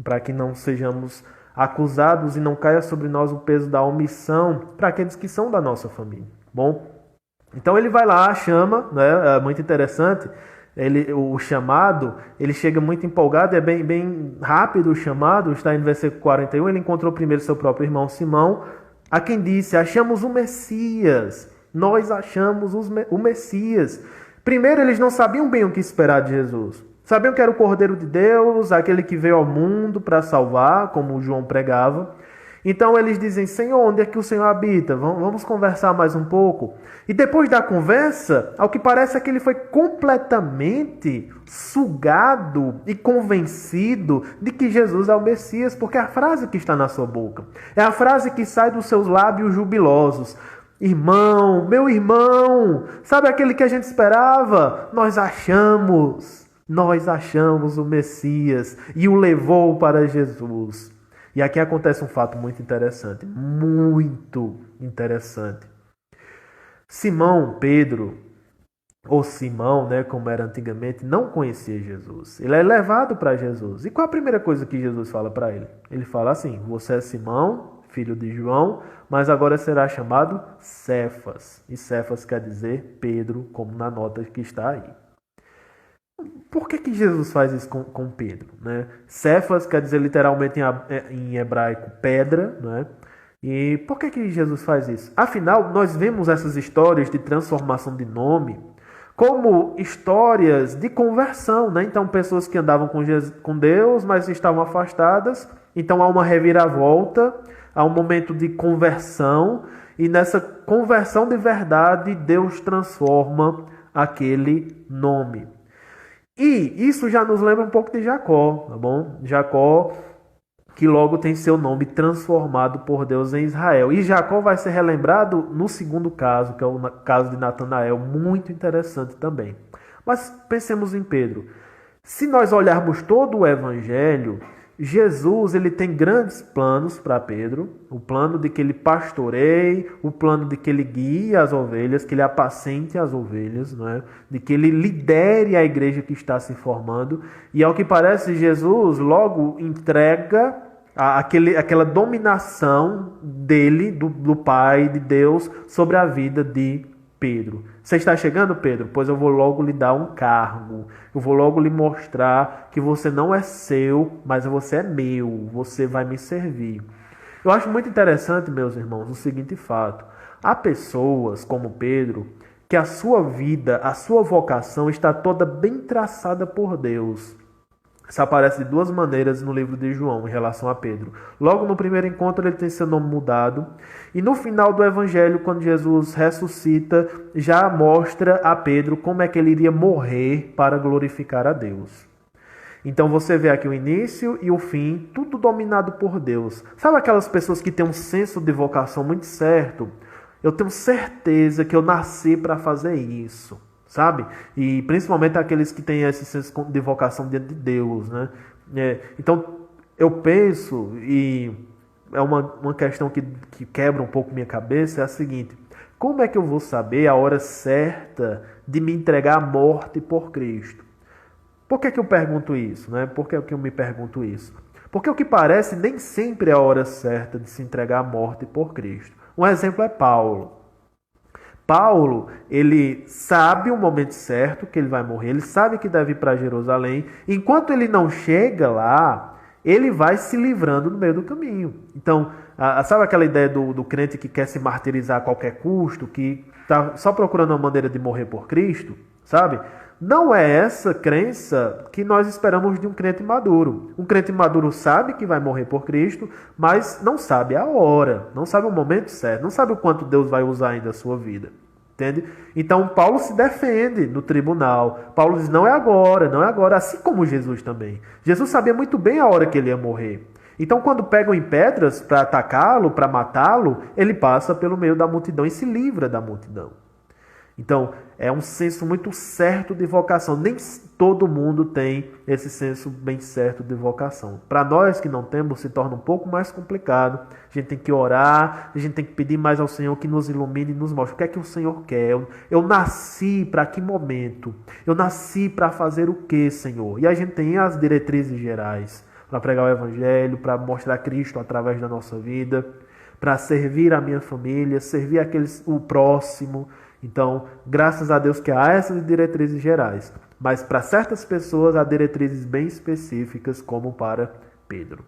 para que não sejamos acusados e não caia sobre nós o peso da omissão para aqueles que são da nossa família. Bom, então ele vai lá, chama, né? É muito interessante. O chamado, ele chega muito empolgado, é bem rápido o chamado, está em versículo 41. Ele encontrou primeiro seu próprio irmão Simão, a quem disse: achamos o Messias, nós achamos o Messias. Primeiro, eles não sabiam bem o que esperar de Jesus. Sabiam que era o Cordeiro de Deus, aquele que veio ao mundo para salvar, como João pregava. Então eles dizem: Senhor, onde é que o Senhor habita? Vamos conversar mais um pouco. E depois da conversa, ao que parece é que ele foi completamente sugado e convencido de que Jesus é o Messias, porque é a frase que está na sua boca. É a frase que sai dos seus lábios jubilosos. Irmão, meu irmão, sabe aquele que a gente esperava? Nós achamos o Messias, e o levou para Jesus. E aqui acontece um fato muito interessante. Pedro, ou Simão, né, como era antigamente, não conhecia Jesus. Ele é levado para Jesus. E qual a primeira coisa que Jesus fala para ele? Ele fala assim: você é Simão, filho de João, mas agora será chamado Cefas. E Cefas quer dizer Pedro, como na nota que está aí. Por que Jesus faz isso com Pedro, né? Cefas quer dizer literalmente em hebraico pedra, né? E por que Jesus faz isso? Afinal, nós vemos essas histórias de transformação de nome como histórias de conversão, né? Então, pessoas que andavam com Deus, mas estavam afastadas. Então, há uma reviravolta, há um momento de conversão, e nessa conversão de verdade, Deus transforma aquele nome. E isso já nos lembra um pouco de Jacó, tá bom? Jacó, que logo tem seu nome transformado por Deus em Israel. E Jacó vai ser relembrado no segundo caso, que é o caso de Natanael, muito interessante também. Mas pensemos em Pedro. Se nós olharmos todo o Evangelho, Jesus ele tem grandes planos para Pedro, o plano de que ele pastoreie, o plano de que ele guie as ovelhas, que ele apacente as ovelhas, né? De que ele lidere a igreja que está se formando. E ao que parece, Jesus logo entrega aquela dominação dele, do Pai, de Deus, sobre a vida de Pedro. Você está chegando, Pedro? Pois eu vou logo lhe dar um cargo. Eu vou logo lhe mostrar que você não é seu, mas você é meu. Você vai me servir. Eu acho muito interessante, meus irmãos, o seguinte fato. Há pessoas como Pedro que a sua vida, a sua vocação está toda bem traçada por Deus. Isso aparece de duas maneiras no livro de João em relação a Pedro. Logo no primeiro encontro ele tem seu nome mudado. E no final do evangelho, quando Jesus ressuscita, já mostra a Pedro como é que ele iria morrer para glorificar a Deus. Então você vê aqui o início e o fim, tudo dominado por Deus. Sabe aquelas pessoas que têm um senso de vocação muito certo? Eu tenho certeza que eu nasci para fazer isso. Sabe? E principalmente aqueles que têm esse senso de vocação diante de Deus, né? Então, eu penso, e é uma questão que quebra um pouco minha cabeça, é a seguinte: como é que eu vou saber a hora certa de me entregar à morte por Cristo? Por que eu pergunto isso, né? Por que eu me pergunto isso? Porque o que parece nem sempre é a hora certa de se entregar à morte por Cristo. Um exemplo é Paulo. Paulo, ele sabe o momento certo que ele vai morrer, ele sabe que deve ir para Jerusalém. Enquanto ele não chega lá, ele vai se livrando no meio do caminho. Então, sabe aquela ideia do crente que quer se martirizar a qualquer custo, que está só procurando uma maneira de morrer por Cristo, sabe? Não é essa crença que nós esperamos de um crente maduro. Um crente maduro sabe que vai morrer por Cristo, mas não sabe a hora, não sabe o momento certo, não sabe o quanto Deus vai usar ainda a sua vida. Entende? Então Paulo se defende no tribunal. Paulo diz, não é agora, assim como Jesus também. Jesus sabia muito bem a hora que ele ia morrer. Então quando pegam em pedras para atacá-lo, para matá-lo, ele passa pelo meio da multidão e se livra da multidão. Então, é um senso muito certo de vocação. Nem todo mundo tem esse senso bem certo de vocação. Para nós que não temos, se torna um pouco mais complicado. A gente tem que orar, a gente tem que pedir mais ao Senhor que nos ilumine e nos mostre o que é que o Senhor quer. Eu nasci para que momento? Eu nasci para fazer o que, Senhor? E a gente tem as diretrizes gerais para pregar o Evangelho, para mostrar Cristo através da nossa vida, para servir a minha família, servir o próximo. Então, graças a Deus que há essas diretrizes gerais, mas para certas pessoas há diretrizes bem específicas, como para Pedro.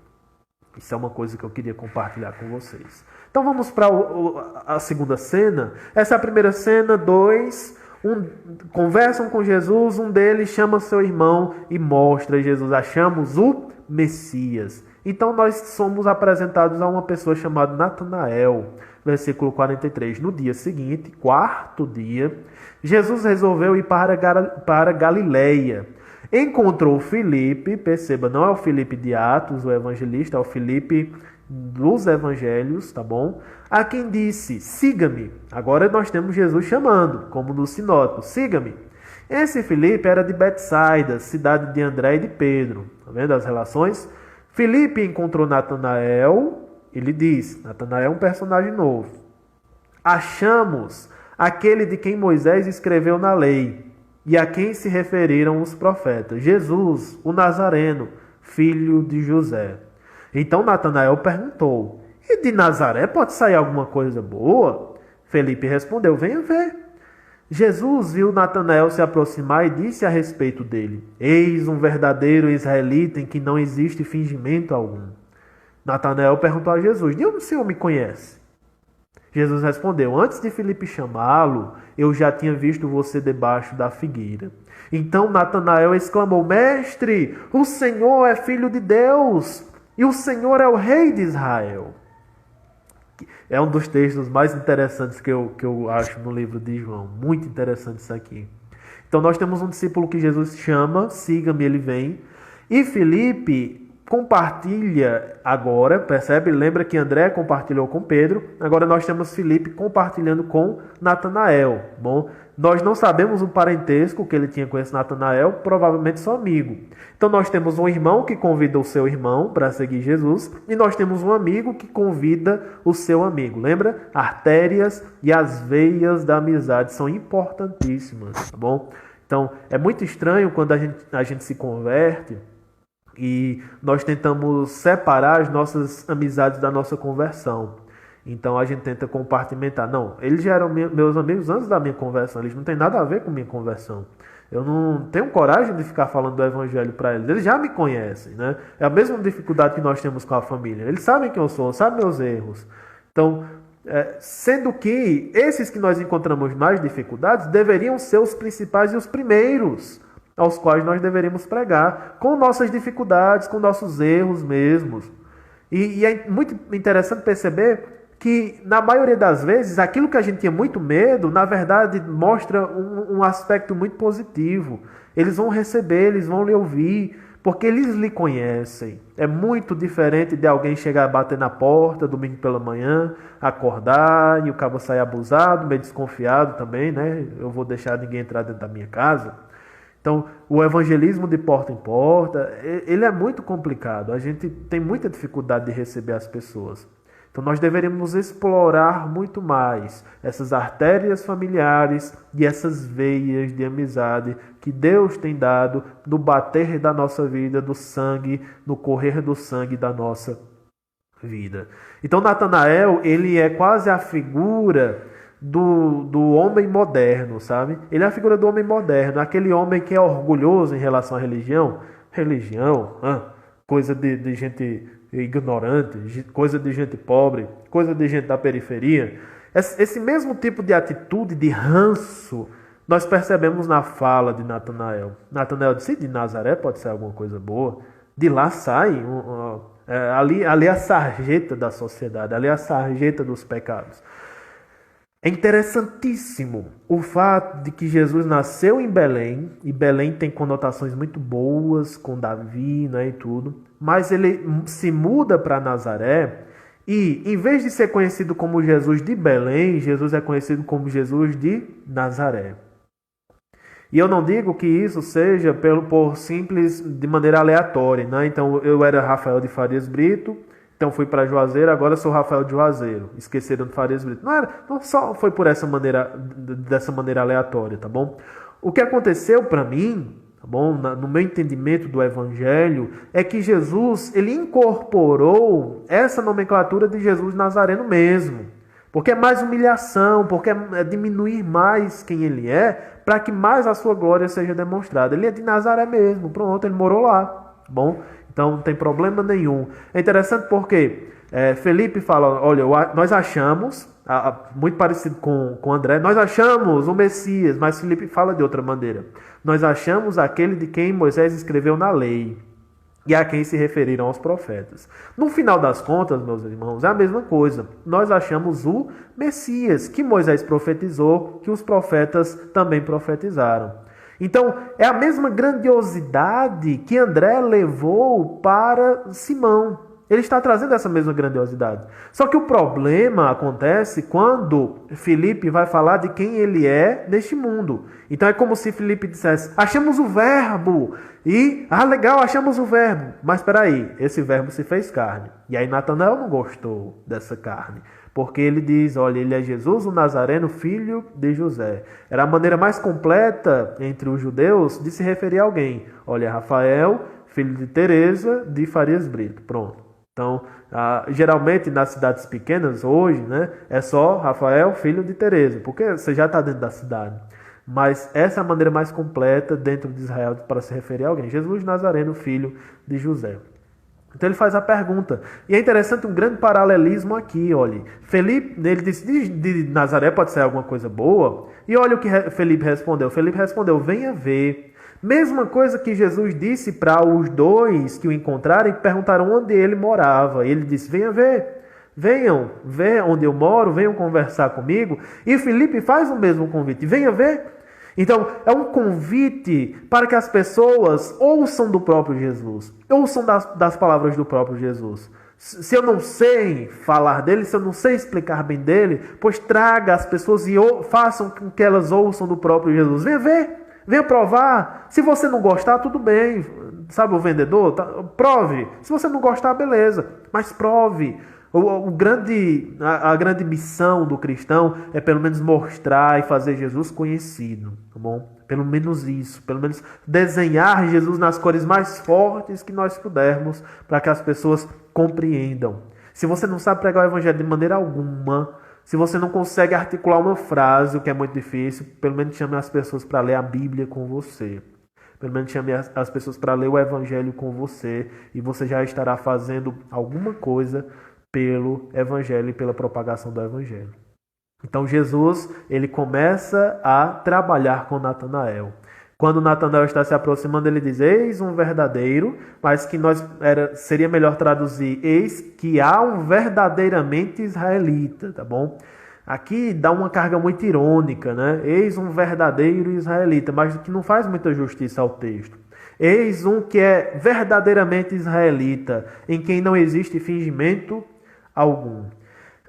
Isso é uma coisa que eu queria compartilhar com vocês. Então vamos para a segunda cena. Essa é a primeira cena, conversam com Jesus, um deles chama seu irmão e mostra Jesus, achamos o Messias. Então nós somos apresentados a uma pessoa chamada Natanael. Versículo 43. No dia seguinte, quarto dia, Jesus resolveu ir para Galileia. Encontrou Filipe, perceba, não é o Filipe de Atos, o evangelista, é o Filipe dos evangelhos, tá bom? A quem disse, siga-me. Agora nós temos Jesus chamando, como no sinótico, siga-me. Esse Filipe era de Betsaida, cidade de André e de Pedro. Tá vendo as relações? Filipe encontrou Natanael. Ele diz, Natanael é um personagem novo. Achamos aquele de quem Moisés escreveu na lei e a quem se referiram os profetas, Jesus, o Nazareno, filho de José. Então Natanael perguntou, e de Nazaré pode sair alguma coisa boa? Felipe respondeu, venha ver. Jesus viu Natanael se aproximar e disse a respeito dele, eis um verdadeiro israelita em que não existe fingimento algum. Natanael perguntou a Jesus, de onde o Senhor me conhece? Jesus respondeu, antes de Filipe chamá-lo, eu já tinha visto você debaixo da figueira. Então Natanael exclamou, mestre, o Senhor é filho de Deus, e o Senhor é o rei de Israel. É um dos textos mais interessantes que eu acho no livro de João. Muito interessante isso aqui. Então nós temos um discípulo que Jesus chama, siga-me, ele vem. E Filipe compartilha agora, percebe? Lembra que André compartilhou com Pedro. Agora nós temos Filipe compartilhando com Natanael. Bom, nós não sabemos o parentesco que ele tinha com esse Natanael, provavelmente são amigo. Então nós temos um irmão que convida o seu irmão para seguir Jesus e nós temos um amigo que convida o seu amigo. Lembra? Artérias e as veias da amizade são importantíssimas, tá bom? Então é muito estranho quando a gente se converte e nós tentamos separar as nossas amizades da nossa conversão. Então a gente tenta compartimentar. Não, eles já eram meus amigos antes da minha conversão, eles não têm nada a ver com minha conversão. Eu não tenho coragem de ficar falando do evangelho para eles. Eles já me conhecem, né? É a mesma dificuldade que nós temos com a família. Eles sabem quem eu sou, sabem meus erros. Então, sendo que esses que nós encontramos mais dificuldades deveriam ser os principais e os primeiros aos quais nós deveríamos pregar, com nossas dificuldades, com nossos erros mesmos. E é muito interessante perceber que, na maioria das vezes, aquilo que a gente tinha muito medo, na verdade, mostra um aspecto muito positivo. Eles vão receber, eles vão lhe ouvir, porque eles lhe conhecem. É muito diferente de alguém chegar a bater na porta domingo pela manhã, acordar e o cabo sair abusado, meio desconfiado também, né? Eu vou deixar ninguém entrar dentro da minha casa. Então, o evangelismo de porta em porta, ele é muito complicado. A gente tem muita dificuldade de receber as pessoas. Então, nós deveríamos explorar muito mais essas artérias familiares e essas veias de amizade que Deus tem dado no bater da nossa vida, do sangue, no correr do sangue da nossa vida. Então, Natanael, ele é quase a figura do homem moderno, sabe? Ele é a figura do homem moderno, aquele homem que é orgulhoso em relação à religião. Religião, coisa de gente ignorante, coisa de gente pobre, coisa de gente da periferia. Esse mesmo tipo de atitude de ranço nós percebemos na fala de Natanael. Natanael disse: de Nazaré pode ser alguma coisa boa. De lá sai, ali é a sarjeta da sociedade, ali é a sarjeta dos pecados. É interessantíssimo o fato de que Jesus nasceu em Belém, e Belém tem conotações muito boas com Davi, né, e tudo, mas ele se muda para Nazaré e, em vez de ser conhecido como Jesus de Belém, Jesus é conhecido como Jesus de Nazaré. E eu não digo que isso seja por simples, de maneira aleatória, né? Então eu era Rafael de Farias Brito, então fui para Juazeiro, agora sou Rafael de Juazeiro. Esqueceram de Farias Brito. Não só foi por dessa maneira aleatória, tá bom? O que aconteceu para mim, tá bom? No meu entendimento do Evangelho, é que Jesus, ele incorporou essa nomenclatura de Jesus Nazareno mesmo. Porque é mais humilhação, porque é diminuir mais quem ele é, para que mais a sua glória seja demonstrada. Ele é de Nazaré mesmo, pronto, ele morou lá, tá bom? Então não tem problema nenhum. É interessante porque Felipe fala, olha, nós achamos, muito parecido com André, nós achamos o Messias, mas Felipe fala de outra maneira. Nós achamos aquele de quem Moisés escreveu na lei e a quem se referiram os profetas. No final das contas, meus irmãos, é a mesma coisa. Nós achamos o Messias, que Moisés profetizou, que os profetas também profetizaram. Então, é a mesma grandiosidade que André levou para Simão. Ele está trazendo essa mesma grandiosidade. Só que o problema acontece quando Felipe vai falar de quem ele é neste mundo. Então é como se Felipe dissesse: achamos o verbo. E, legal, achamos o verbo. Mas espera aí, esse verbo se fez carne. E aí Natanael não gostou dessa carne. Porque ele diz, olha, ele é Jesus, o Nazareno, filho de José. Era a maneira mais completa entre os judeus de se referir a alguém. Olha, Rafael, filho de Teresa, de Farias Brito. Pronto. Então, geralmente nas cidades pequenas, hoje, né, é só Rafael, filho de Teresa, porque você já está dentro da cidade. Mas essa é a maneira mais completa dentro de Israel para se referir a alguém. Jesus Nazareno, filho de José. Então ele faz a pergunta. E é interessante um grande paralelismo aqui, olha. Felipe, ele disse, de Nazaré pode ser alguma coisa boa. E olha o que Felipe respondeu. Felipe respondeu, venha ver. Mesma coisa que Jesus disse para os dois que o encontraram e perguntaram onde ele morava. Ele disse, venha ver. Venham ver onde eu moro, venham conversar comigo. E Felipe faz o mesmo convite. Venha ver. Então, é um convite para que as pessoas ouçam do próprio Jesus, ouçam das palavras do próprio Jesus. Se eu não sei falar dele, se eu não sei explicar bem dele, pois traga as pessoas e façam com que elas ouçam do próprio Jesus. Venha ver, venha provar. Se você não gostar, tudo bem. Sabe o vendedor? Prove. Se você não gostar, beleza. Mas prove. A grande missão do cristão é pelo menos mostrar e fazer Jesus conhecido, tá bom? Pelo menos isso, pelo menos desenhar Jesus nas cores mais fortes que nós pudermos, para que as pessoas compreendam. Se você não sabe pregar o evangelho de maneira alguma, se você não consegue articular uma frase, o que é muito difícil, pelo menos chame as pessoas para ler a Bíblia com você. Pelo menos chame as pessoas para ler o evangelho com você e você já estará fazendo alguma coisa pelo evangelho e pela propagação do evangelho. Então Jesus, ele começa a trabalhar com Natanael. Quando Natanael está se aproximando, ele diz: eis um verdadeiro, mas que seria melhor traduzir: eis que há um verdadeiramente israelita, tá bom? Aqui dá uma carga muito irônica, né? Eis um verdadeiro israelita, mas que não faz muita justiça ao texto. Eis um que é verdadeiramente israelita, em quem não existe fingimento algum.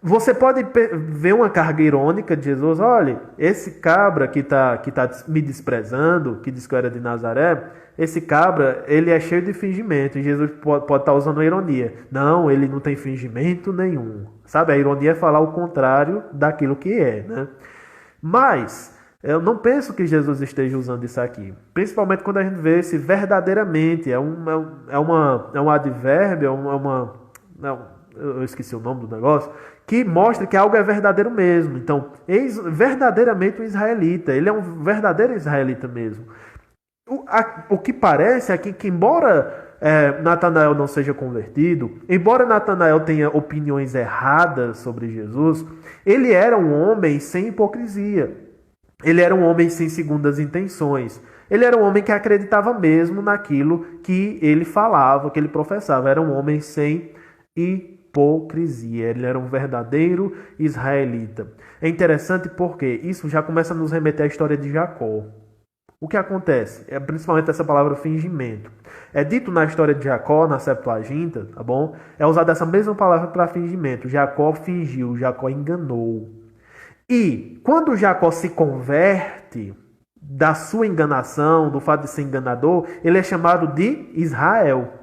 Você pode ver uma carga irônica de Jesus. Olha, esse cabra que tá me desprezando, que diz que eu era de Nazaré, esse cabra, ele é cheio de fingimento. E Jesus pode estar usando uma ironia. Não, ele não tem fingimento nenhum. Sabe, a ironia é falar o contrário daquilo que é, né? Mas eu não penso que Jesus esteja usando isso aqui. Principalmente quando a gente vê esse verdadeiramente. É um advérbio, eu esqueci o nome do negócio, que mostra que algo é verdadeiro mesmo. Então, eis verdadeiramente um israelita. Ele é um verdadeiro israelita mesmo. O que parece é que embora Natanael não seja convertido, embora Natanael tenha opiniões erradas sobre Jesus, ele era um homem sem hipocrisia. Ele era um homem sem segundas intenções. Ele era um homem que acreditava mesmo naquilo que ele falava, que ele professava. Era um homem sem hipocrisia. Ele era um verdadeiro israelita. É interessante porque isso já começa a nos remeter à história de Jacó. O que acontece? É principalmente essa palavra fingimento. É dito na história de Jacó, na Septuaginta, tá bom? É usada essa mesma palavra para fingimento. Jacó fingiu, Jacó enganou. E quando Jacó se converte da sua enganação, do fato de ser enganador, ele é chamado de Israel.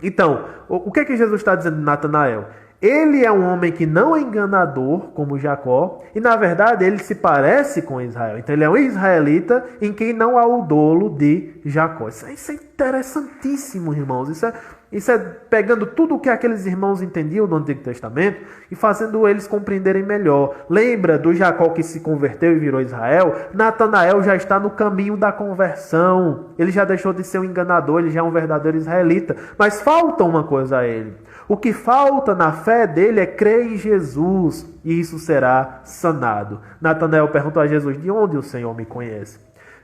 Então, o que é que Jesus está dizendo de Natanael? Ele é um homem que não é enganador, como Jacó, e na verdade ele se parece com Israel. Então ele é um israelita em quem não há o dolo de Jacó. Isso é interessantíssimo, irmãos. Isso é pegando tudo o que aqueles irmãos entendiam do Antigo Testamento e fazendo eles compreenderem melhor. Lembra do Jacó que se converteu e virou Israel? Natanael já está no caminho da conversão. Ele já deixou de ser um enganador, ele já é um verdadeiro israelita. Mas falta uma coisa a ele. O que falta na fé dele é crer em Jesus, e isso será sanado. Natanael perguntou a Jesus: de onde o Senhor me conhece?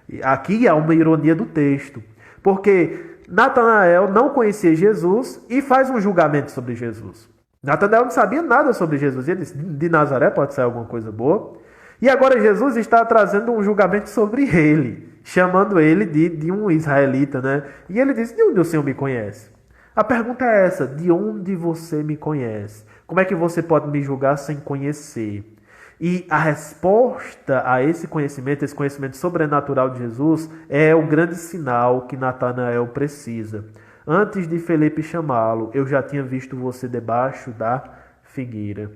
E aqui há uma ironia do texto, porque Natanael não conhecia Jesus e faz um julgamento sobre Jesus. Natanael não sabia nada sobre Jesus. Ele disse: de Nazaré pode sair alguma coisa boa. E agora Jesus está trazendo um julgamento sobre ele, chamando ele de um israelita, né? E ele diz: de onde o Senhor me conhece? A pergunta é essa: de onde você me conhece? Como é que você pode me julgar sem conhecer? E a resposta a esse conhecimento sobrenatural de Jesus, é o grande sinal que Natanael precisa. Antes de Felipe chamá-lo, eu já tinha visto você debaixo da figueira.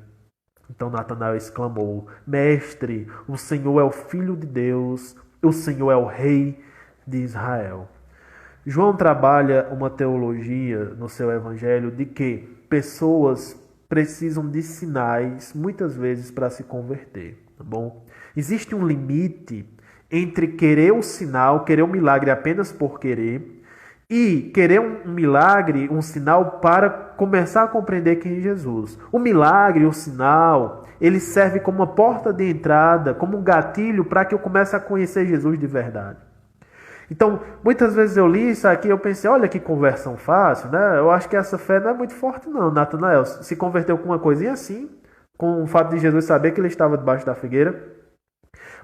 Então Natanael exclamou: Mestre, o Senhor é o Filho de Deus, o Senhor é o Rei de Israel. João trabalha uma teologia no seu evangelho de que pessoas precisam de sinais muitas vezes para se converter, tá bom? Existe um limite entre querer o sinal, querer o milagre apenas por querer, e querer um milagre, um sinal para começar a compreender quem é Jesus. O milagre, o sinal, ele serve como uma porta de entrada, como um gatilho para que eu comece a conhecer Jesus de verdade. Então, muitas vezes eu li isso aqui e eu pensei: olha que conversão fácil, né? Eu acho que essa fé não é muito forte não. Natanael se converteu com uma coisinha assim, com o fato de Jesus saber que ele estava debaixo da figueira.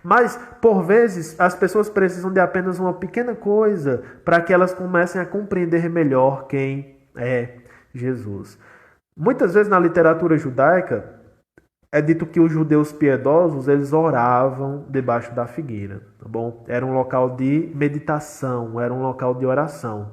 Mas, por vezes, as pessoas precisam de apenas uma pequena coisa para que elas comecem a compreender melhor quem é Jesus. Muitas vezes na literatura judaica, é dito que os judeus piedosos, eles oravam debaixo da figueira, tá bom? Era um local de meditação, era um local de oração.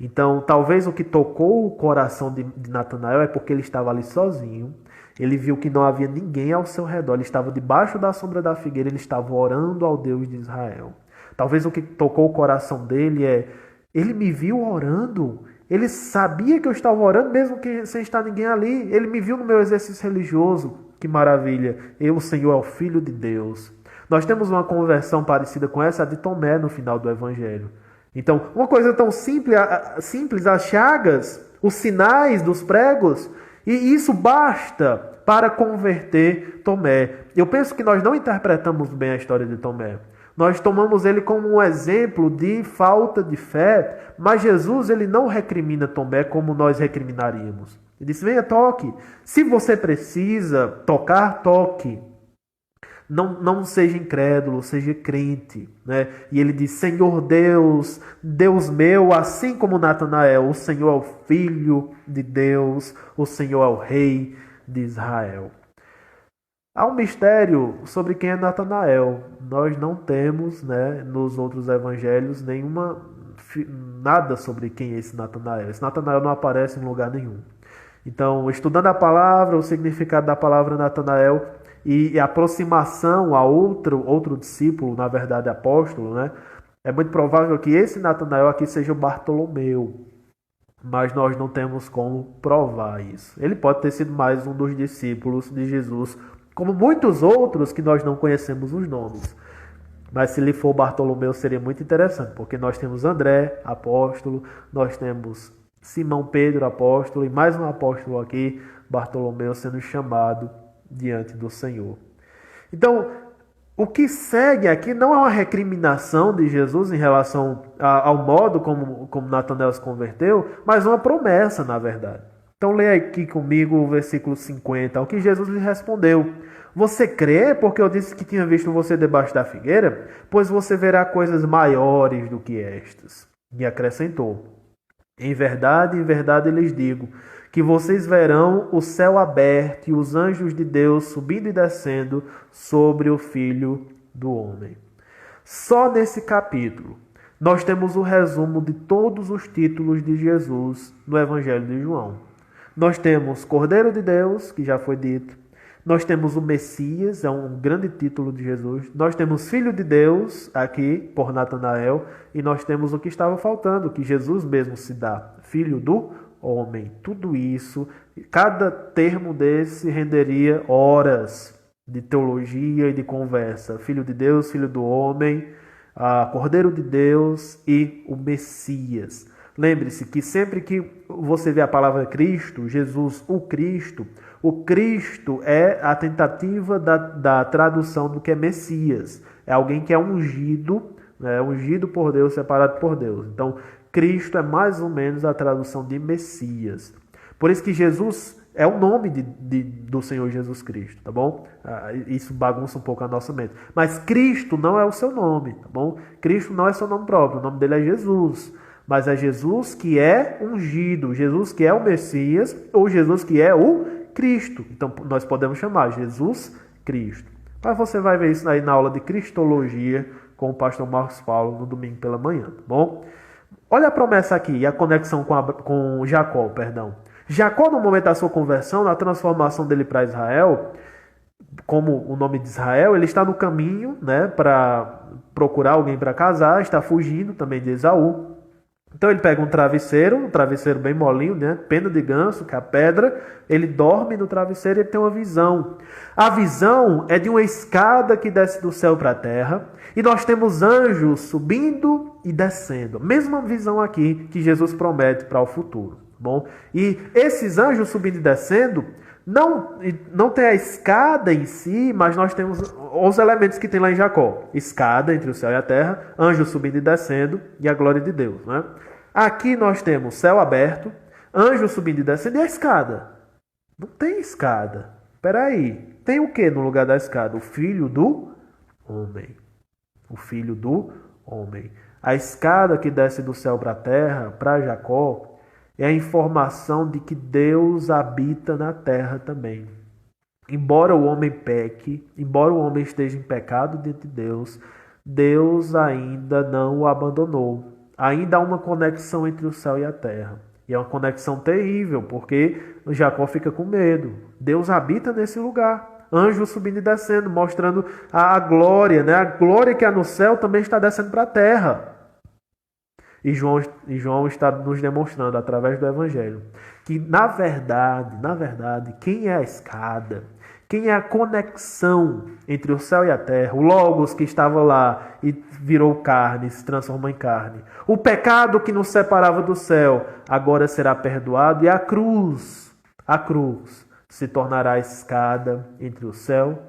Então, talvez o que tocou o coração de Natanael é porque ele estava ali sozinho, ele viu que não havia ninguém ao seu redor, ele estava debaixo da sombra da figueira, ele estava orando ao Deus de Israel. Talvez o que tocou o coração dele é: ele me viu orando, Ele sabia que eu estava orando mesmo que sem estar ninguém ali. Ele me viu no meu exercício religioso. Que maravilha. Eu, o Senhor, é o Filho de Deus. Nós temos uma conversão parecida com essa de Tomé no final do Evangelho. Então, uma coisa tão simples, as chagas, os sinais dos pregos, e isso basta para converter Tomé. Eu penso que nós não interpretamos bem a história de Tomé. Nós tomamos ele como um exemplo de falta de fé, mas Jesus ele não recrimina Tomé como nós recriminaríamos. Ele disse, venha, toque. Se você precisa tocar, toque. Não seja incrédulo, seja crente. Né? E ele diz, Senhor Deus, Deus meu, assim como Natanael, o Senhor é o Filho de Deus, o Senhor é o Rei de Israel. Há um mistério sobre quem é Natanael. Nós não temos, né, nos outros evangelhos nada sobre quem é esse Natanael. Esse Natanael não aparece em lugar nenhum. Então, estudando a palavra, o significado da palavra Natanael e a aproximação a outro discípulo, na verdade apóstolo, né, é muito provável que esse Natanael aqui seja o Bartolomeu. Mas nós não temos como provar isso. Ele pode ter sido mais um dos discípulos de Jesus, como muitos outros que nós não conhecemos os nomes. Mas se ele for Bartolomeu seria muito interessante, porque nós temos André, apóstolo, nós temos Simão Pedro, apóstolo, e mais um apóstolo aqui, Bartolomeu, sendo chamado diante do Senhor. Então, o que segue aqui não é uma recriminação de Jesus em relação ao modo como Natanael se converteu, mas uma promessa, na verdade. Então, leia aqui comigo o versículo 50, o que Jesus lhe respondeu. Você crê porque eu disse que tinha visto você debaixo da figueira? Pois você verá coisas maiores do que estas. E acrescentou, em verdade lhes digo, que vocês verão o céu aberto e os anjos de Deus subindo e descendo sobre o Filho do Homem. Só nesse capítulo, nós temos o resumo de todos os títulos de Jesus no Evangelho de João. Nós temos Cordeiro de Deus, que já foi dito. Nós temos o Messias, é um grande título de Jesus. Nós temos Filho de Deus, aqui, por Natanael. E nós temos o que estava faltando, que Jesus mesmo se dá, Filho do Homem. Tudo isso, cada termo desse renderia horas de teologia e de conversa. Filho de Deus, Filho do Homem, Cordeiro de Deus e o Messias. Lembre-se que sempre que você vê a palavra Cristo, Jesus, o Cristo é a tentativa da tradução do que é Messias. É alguém que é ungido, né, ungido por Deus, separado por Deus. Então, Cristo é mais ou menos a tradução de Messias. Por isso que Jesus é o nome do Senhor Jesus Cristo, tá bom? Isso bagunça um pouco a nossa mente. Mas Cristo não é o seu nome, tá bom? Cristo não é seu nome próprio, o nome dele é Jesus. Mas é Jesus que é ungido, Jesus que é o Messias, ou Jesus que é o Cristo. Então, nós podemos chamar Jesus Cristo. Mas você vai ver isso aí na aula de Cristologia com o pastor Marcos Paulo no domingo pela manhã, tá bom? Olha a promessa aqui e a conexão com Jacó, perdão. Jacó, no momento da sua conversão, na transformação dele para Israel, como o nome de Israel, ele está no caminho, né, para procurar alguém para casar, está fugindo também de Esaú. Então ele pega um travesseiro bem molinho, né, pena de ganso, que é a pedra, ele dorme no travesseiro e ele tem uma visão. A visão é de uma escada que desce do céu para a terra, e nós temos anjos subindo e descendo. Mesma visão aqui que Jesus promete para o futuro. Bom, e esses anjos subindo e descendo, não tem a escada em si, mas nós temos os elementos que tem lá em Jacó. Escada entre o céu e a terra, anjos subindo e descendo e a glória de Deus. Né? Aqui nós temos céu aberto, anjos subindo e descendo e a escada. Não tem escada. Espera aí. Tem o que no lugar da escada? O Filho do Homem. O Filho do Homem. A escada que desce do céu para a terra, para Jacó, é a informação de que Deus habita na terra também. Embora o homem peque, embora o homem esteja em pecado diante de Deus, Deus ainda não o abandonou. Ainda há uma conexão entre o céu e a terra. E é uma conexão terrível, porque Jacó fica com medo. Deus habita nesse lugar. Anjos subindo e descendo, mostrando a glória, né? A glória que há no céu também está descendo para a terra. E João está nos demonstrando através do Evangelho que, na verdade, quem é a escada, quem é a conexão entre o céu e a terra, o Logos que estava lá e virou carne, se transformou em carne, o pecado que nos separava do céu, agora será perdoado, e a cruz se tornará a escada entre o céu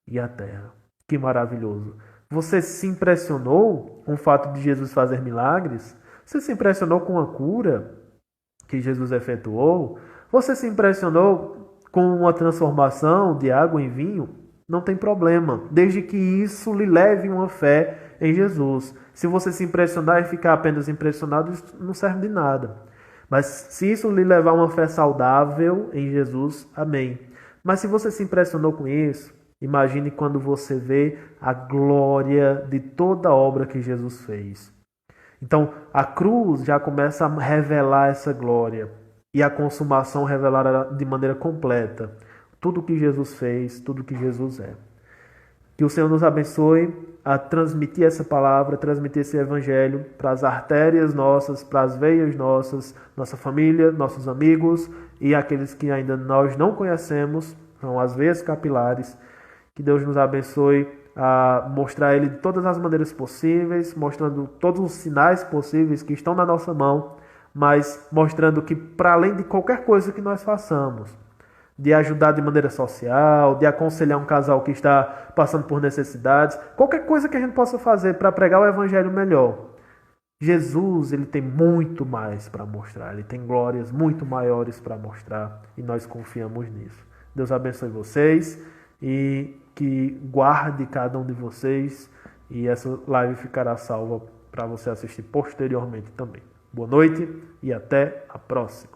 e a terra. Que maravilhoso! Você se impressionou com o fato de Jesus fazer milagres? Você se impressionou com a cura que Jesus efetuou? Você se impressionou com uma transformação de água em vinho? Não tem problema, desde que isso lhe leve uma fé em Jesus. Se você se impressionar e ficar apenas impressionado, isso não serve de nada. Mas se isso lhe levar uma fé saudável em Jesus, amém. Mas se você se impressionou com isso, imagine quando você vê a glória de toda a obra que Jesus fez. Então, a cruz já começa a revelar essa glória e a consumação revelará de maneira completa tudo o que Jesus fez, tudo o que Jesus é. Que o Senhor nos abençoe a transmitir essa palavra, transmitir esse evangelho para as artérias nossas, para as veias nossas, nossa família, nossos amigos e aqueles que ainda nós não conhecemos, são as veias capilares. Que Deus nos abençoe a mostrar Ele de todas as maneiras possíveis, mostrando todos os sinais possíveis que estão na nossa mão, mas mostrando que, para além de qualquer coisa que nós façamos, de ajudar de maneira social, de aconselhar um casal que está passando por necessidades, qualquer coisa que a gente possa fazer para pregar o Evangelho melhor, Jesus, Ele tem muito mais para mostrar, Ele tem glórias muito maiores para mostrar e nós confiamos nisso. Deus abençoe vocês e que guarde cada um de vocês e essa live ficará salva para você assistir posteriormente também. Boa noite e até a próxima.